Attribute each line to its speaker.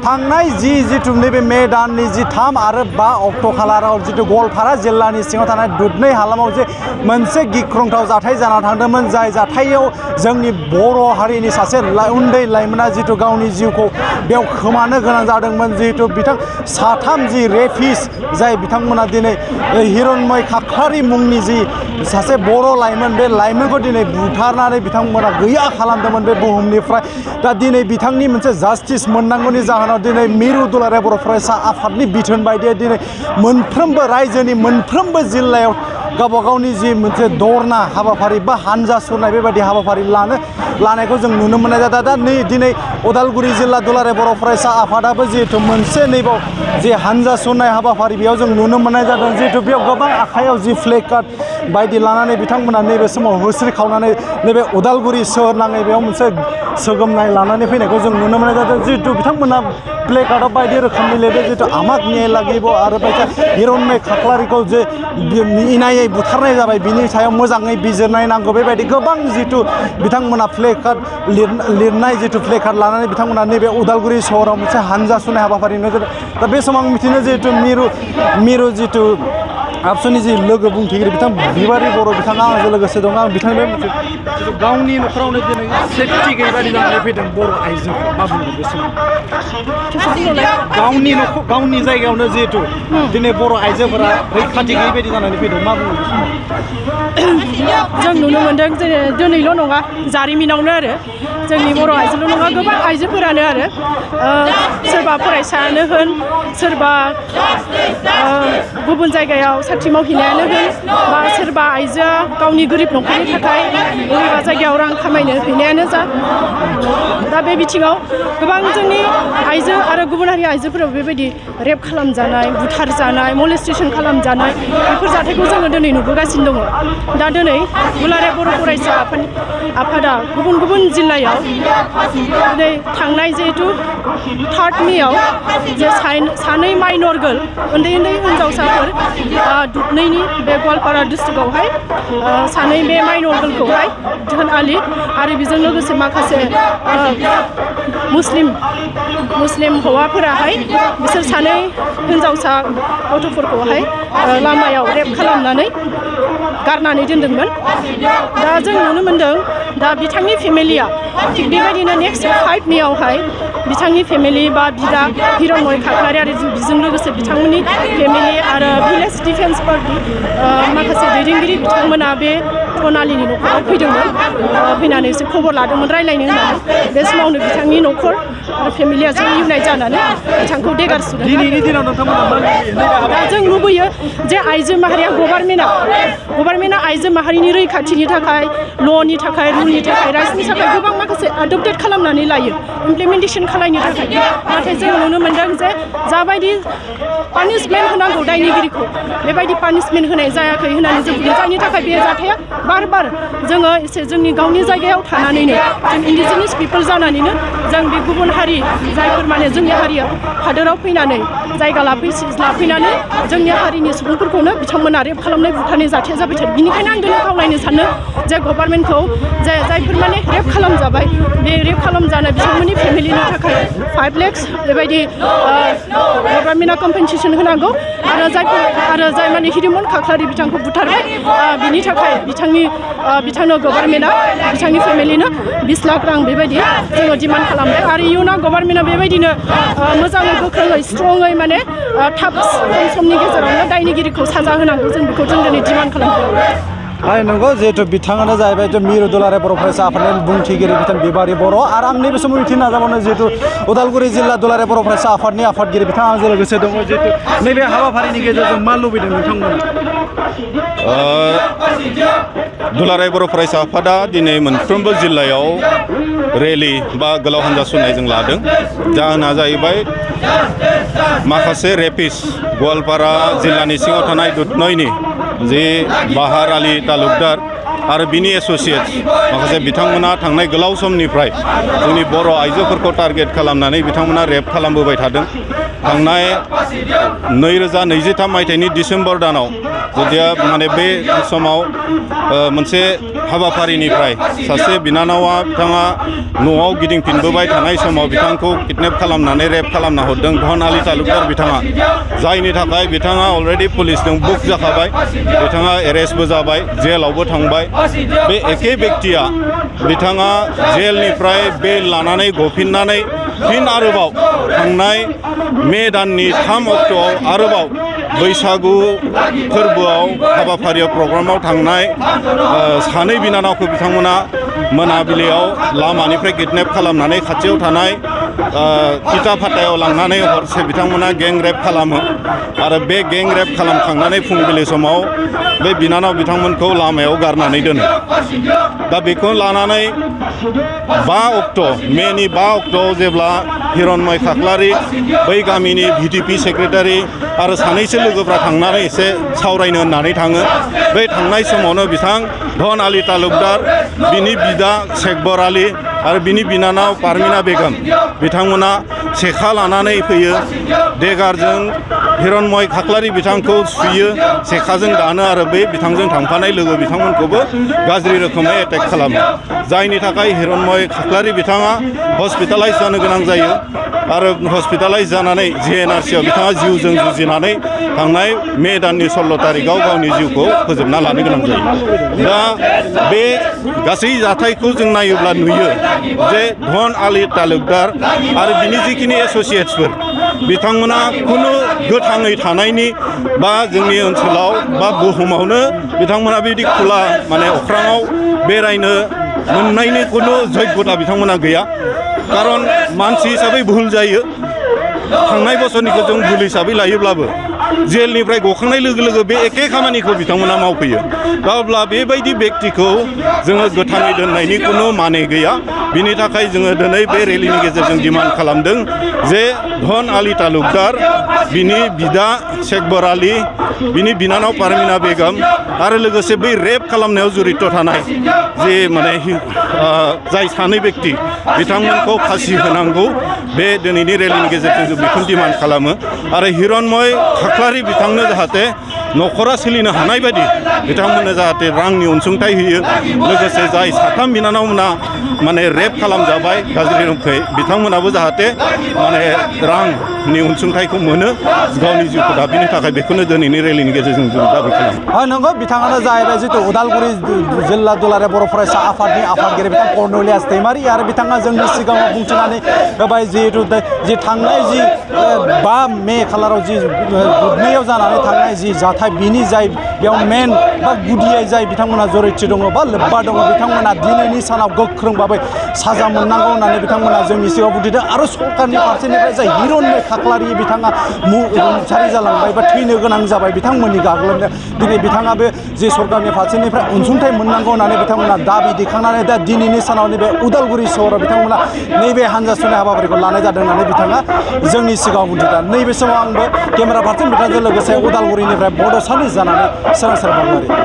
Speaker 1: थांनाय जिथु नैबे मे दाननि 3 आरो 5 अक्ट' खालाराव जिथु गवालपारा जिल्लानि सिङाव थानाय दुधनै हालामाव जे मोनसे गिख्रंथाव जाथाय जाना थांदोंमोन जाय जाथायाव जोंनि बर' हारिनि सासे उन्दै लाइमोना जिथु गावनि जिउखौ बेयाव खोमानो गोनां जादोंमोन जिहेतु बिथां साथाम जि रेपिस जाय बिथांमोना दिनै हिरण्मय खाख्लारि मुंनि जि सासे बर' लाइमोन बे लाइमोनखौ दिनै बुथारनानै बिथांमोना गैया खालामदोंमोन बे बुहुमनिफ्राय दा दिनै बिथांनि मोनसे जास्टिस मोननांगौनि जाहोनाव दिनै मिरु दुलाराय बर' फरायसा आफादनि बिथोन बायदियै दिनै मोनफ्रोमबो रायजोनि मोनफ्रोमबो जिल्लायाव गावबा गावनि जि मोनसे धरना हाबाफारि बा हानजा सुरनाय बेबायदि हाबाफारि लानायखौ जों नुनो मोननाय जादों। दा दिनै उदालगुरि जिल्ला दुलाराय बर' फरायसा आफादाबो जिहेतु मोनसे नैबाव जि हानजा सुरनाय हाबाफारि बेयाव जों नुनो मोननाय जादों जिहेतु बेयाव गोबां आखायाव जि फ्लेग कार्ड बायदि लानानै बिथांमोना नैबे समाव होस्रिखावनानै नैबे उदालगुरि सोहोर नाङै बेयाव मोनसे सोगोमनाय लानानै फैनायखौ जों नुनो मोननाय जादों जिहेतु बिथांमोना प्ले कार्डआव बायदि रोखोमनि लिरदों जिहेतु आमाक न्याय लागिब आरो हिरण्मय खाख्लारिखौ जे इनायै बुथारनाय जाबाय बिनि सायाव मोजाङै बिजिरनाय नांगौ बेबायदि गोबां जिथु बिथांमोना प्ले कार्ड लिरनाय जिथु प्ले कार्ड लानानै बिथांमोना नैबे उदालगुरि सहराव मोनसे हानजा सुनाय हाबाफारि नुनो जादों। दा बे समाव आं मिथिनो जिहेतु मिरु जिथु आबसुनि जि लोगो बुंथिगिरि बिथां बिबारि बर' बिथाङा आंजों लोगोसे दं आं बिथांनिफ्राय मोनसे गावनि न'खरावनो दिनै सेफटि गैयै बायदि जानानै फैदों बर' आइजोफोर मा बुङो बे समाव गावनि जायगायावनो जिहेतु दिनै बर' आइजोफोरा रैखाथि गैयै बायदि जानानै फैदों मा बुङो बे समाव
Speaker 2: जों नुनो मोनदों जे दिनैल' नङा जारिमिनावनो आरो जोंनि बर' आइजोल' नङा गोबां आइजोफोरानो आरो सोरबा फरायसायानो होन सोरबा गुबुन जायगायाव साख्रि मावहैनायानो होन बा सोरबा आइजोआ गावनि गोरिब न'खरनि थाखाय बबेबा जायगायाव रां खामायनो हैनायानो जा दा बे बिथिङाव गोबां जोंनि आइजो आरो गुबुन हारि आइजोफोरा बेबायदि रेप खालामजानाय बुथारजानाय मलेस्टेसन खालामजानाय बेफोर जाथायखौ जोङो दिनै नुबोगासिनो दङ। दा दिनै दुलाराय बर' फरायसा आफादा गुबुन गुबुन जिल्लायाव दिनै थांनाय जिहेतु 3 मेआव जे सानै माइनर गार्ल उन्दै हिन्जावसाफोर दुधनैनि बे गवालपारा डिस्ट्रिक्टआवहाय सानै बे माइनर गार्लखौहाय जोहोन आलि आरो बेजों लोगोसे माखासे मुस्लिम हौवाफोराहाय बिसोर सानै हिन्जावसा गथ'फोरखौहाय लामायाव रेप खालामनानै गारनानै दोनदोंमोन। दा जों नुनो मोनदों दा बिथांनि फेमिलिया थिग बेबायदिनो नेक्स्ट 5 मेआवहाय बिथांनि फेमिलि बा बिदा हिरण्मय खाख्लारि आरो बेजों लोगोसे बिथांमोननि फेमिलि आरो भिलेज डिफेन्स पार्टि माखासे दैदेनगिरि बिथांमोना बे सनालिनि न'खराव फैदोंमोन फैनानै एसे खबर लादोंमोन रायलायनो होननानै बे समावनो बिथांनि न'खर आरो फेमिलिया जों इउनाइट जानानै बिथांखौ देगार सुदों। दा जों लुबैयो जे आइजो माहारिया गभार्नमेन्टआ आइजो माहारिनि रैखाथिनि थाखाय ल'नि थाखाय रुलनि थाखाय राइट्सनि थाखाय गोबां माखासे एडप्टेड खालामनानै लायो इमप्लिमेन्टेसन खालामनो थाखाय नाथाय जों नुनो मोनदों जे जाबायदि पानिशमेन्ट होनांगौ दायनिगिरिखौ बेबायदि पानिशमेन्ट होनाय जायाखै होननानै जों बुङो जायनि थाखाय बे जाथाया बार जोङो एसे जोंनि गावनि जायगायाव थानानैनो जों इन्डिजिनियास पिपोल जानानैनो जों बे गुबुन हारि जायफोर माने जोंनि हारिया हादोराव फैनानै जायगा लाफैनानै जोंनि हारिनि सुबुंफोरखौनो बिथांमोना रेप खालामनाय बुथारनाय जाथाया जाबाय थादों। बेनिखायनो आं दिनै खावलायनो सानो जे गभर्नमेन्टखौ जे जायफोर माने रेप खालामजाबाय बे रेप खालामजानाय बिथांमोननि फेमिलिनि थाखाय 5 lakhs बेबायदि गभर्नमेन्टआ कम्पेनसेसन होनांगौ आरो जाय माने हिरण्मय खाख्लारि बिथांखौ बुथारबाय बिनि थाखाय बिथांनो गभर्नमेन्टआ बिथांनि फेमिलिनो 20 लाख रां बेबायदि जोङो डिमान्ड खालामबाय आरो इयुनाव गभर्नमेन्टआ बेबायदिनो मोजाङै गोख्रोङै स्ट्रङै माने थाब समनि गेजेरावनो दायनिगिरिखौ साजा होनांगौ जों बेखौ जों दिनै डिमान्ड खालामदों।
Speaker 1: नंगौ जिहेतु बिथाङानो जाहैबाय मिरु दुलाराय बर' फरायसा आफादनि बुंथिगिरि बिथां बिबारि बर' आरो आं नैबे समाव मिथिनो नाजाबावनो जिहेतु उदालगुरि जिल्ला दुलाराय बर' फरायसा आफादनि आफादगिरि बिथाङा आंजों लोगोसे दङ जिहेतु नैबे हाबाफारिनि गेजेरजों मा लुबैदों नोंथांमोना?
Speaker 3: दुलाराय बर' फरायसा आफादा दिनै मोनफ्रोमबो जिल्लायाव रेलि बा गोलाव हान्जा सुनाय जों लादों। जाहोना जाहैबाय माखासे रेपिस गवालपारा जिल्लानि सिङाव थानाय दुधनैनि जे बाहार आलि तालुकदार आरो बिनि एस'सियेट्स माखासे बिथांमोना थांनाय गोलाव समनिफ्राय जोंनि बर' आइजोफोरखौ टारगेट खालामनानै बिथांमोना रेप खालामबोबाय थादों। थांनाय 2023 मायथाइनि डिसेम्बर दानाव जुदिया माने बे समाव मोनसे हाबाफारिनिफ्राय सासे बिनानावा बिथाङा न'आव गिदिंफिनबोबाय थानाय समाव बिथांखौ किडनेप खालामनानै रेप खालामना हरदों धन आली तालुकदार बिथाङा, जायनि थाखाय बिथाङा अलरेडि पुलिसजों बुक जाखाबाय, बिथाङा एरेस्टबो जाबाय, जेलावबो थांबाय। बे एखे बेक्तिया बिथाङा जेलनिफ्राय बेल लानानै गफिननानै फिन आरोबाव थांनाय मे दाननि 3 अक्ट'आव आरोबाव बैसागु फोरबोआव हाबाफारियाव प्रग्रामाव थांनाय सानै बिनानावखौ बिथांमोना मोनाबिलियाव लामानिफ्राय किडनेप खालामनानै खाथियाव थानाय इटाफातायाव लांनानै हरसे बिथांमोना गें रेप खालामो आरो बे गें रेप खालामखांनानै फुंबिलि समाव बे बिनानाव बिथांमोनखौ लामायाव गारनानै दोनो। दा बेखौ लानानै 5 अक्ट' मेनि 5 अक्ट'आव जेब्ला हिरनमय खाख्लारि बै गामिनि VDP सेक्रेटारि आरो सानैसो लोगोफ्रा थांनानै एसे सावरायनो होननानै थाङो। बै थांनाय समावनो बिथां धन आली तालुकदार, बिनि बिदा शेखबर आली आरो बिनि बिनानाव पारमिना बेगम बिथांमोना सेखा लानानै फैयो, देगारजों हिरनमय खाख्लारि बिथांखौ सुयो, सेखाजों दानो आरो बे बिथांजों थांफानाय लोगो बिथांमोनखौबो गाज्रि रोखोमै एटेक खालामो, जायनि थाखाय हिरनमय खाख्लारि बिथाङा हस्पिटालाइज जानो गोनां जायो आरो हस्पिटालाइज जानानै GNRCआव बिथाङा जिउजों जुजिनानै थांनाय मे दाननि 16 तारिखआव गावनि जिउखौ फोजोबना लानो गोनां जायो। दा बे गासै जाथायखौ जों नायोब्ला नुयो जे धन आली तालुकदार आरो बिनि जिखिनि एस'सियेट्सफोर बिथांमोना खुनु गोथाङै थानायनि बा जोंनि ओनसोलाव बा बुहुमावनो बिथांमोना बिदि खुला माने अख्राङाव बेरायनो मोननायनि खुनु जग्यता बिथांमोना गैया। खारन मानसि हिसाबै भुल जायो, थांनाय बोसोरनिखौ जों भुल हिसाबै लायोब्लाबो जेलनिफ्राय गखांनाय लोगो लोगो बे एखे खामानिखौ बिथांमोना मावफैयो। अब्ला बेबायदि बेक्तिखौ जोङो गोथाङै दोननायनि खुनु माने गैया। बिनि थाखाय जोङो दिनै बे रेलिनि गेजेरजों डिमान्ड खालामदों जे धन आली तालुकदार, बिनि बिदा शेखबर आली, बिनि बिनानाव पारमिना बेगम आरो लोगोसे बै रेप खालामनायाव जड़ित थानाय जे माने जाय सानै बेक्ति बिथांमोनखौ फासि होनांगौ। बे दिनैनि रेलिनि गेजेरजों जों बेखौ डिमान्ड खालामो आरो हिरनमय खाख्लारि बिथांनो जाहाथे न'खरा सोलिनो हानाय बायदि बिथांमोननो जाहाथे रांनि अनसुंथाइ होयो। लोगोसे जाय साथाम बिनानावमोना माने रेप खालामजाबाय गाज्रि रोखोमै, बिथांमोनाबो जाहाथे माने रांनि अनसुंथाइखौ मोनो गावनि जिउखौ दाफिननो थाखाय। बेखौनो दिनैनि रेलिनि गेजेरजों जों दाबि खालामो।
Speaker 1: नंगौ, बिथाङानो जाहैबाय जितु उदालगुरि जिल्ला दुलाराय बर' फरायसा आफादनि आफादगिरि बिथां कर्नलियास दैमारि आरो बिथाङा जोंनि सिगाङाव बुंथिनानै होबाय जिहेतु जि थांनाय जि 5 मे खालाराव जि दुधनैयाव जानानै थांनाय जि जाथाय, बिनि जाय बेयाव मेन बा गुदियै जाय बिथांमोना जरैथि दङ बा लोब्बा दङ, बिथांमोना दिनैनि सानाव गोख्रोंभाबै साजा मोननांगौ होननानै बिथांमोना जोंनि सिगाङाव बुंथिदों। आरो सरकारनि फारसेनिफ्राय जाय हिरनमय खाख्लारि बिथाङा रुंसारि जालांबाय बा थैनो गोनां जाबाय बिथांमोननि गाग्लोबनायाव, दिनै बिथाङाबो जे सरकारनि फारसेनिफ्राय अनसुंथाइ मोननांगौ होननानै बिथांमोना दाबि दैखांनानै दा दिनैनि सानाव नैबे उदालगुरि सहराव बिथांमोना नैबे हान्जा सुनाय हाबाफारिखौ लानाय जादों होननानै बिथाङा जोंनि सिगाङाव बुंथिदों। नैबे समाव आंबो केमेरा पार्सन बिथांजों लोगोसे उदालगुरिनिफ्राय बड'सानि जानानै सोरांसार बाग्लारि।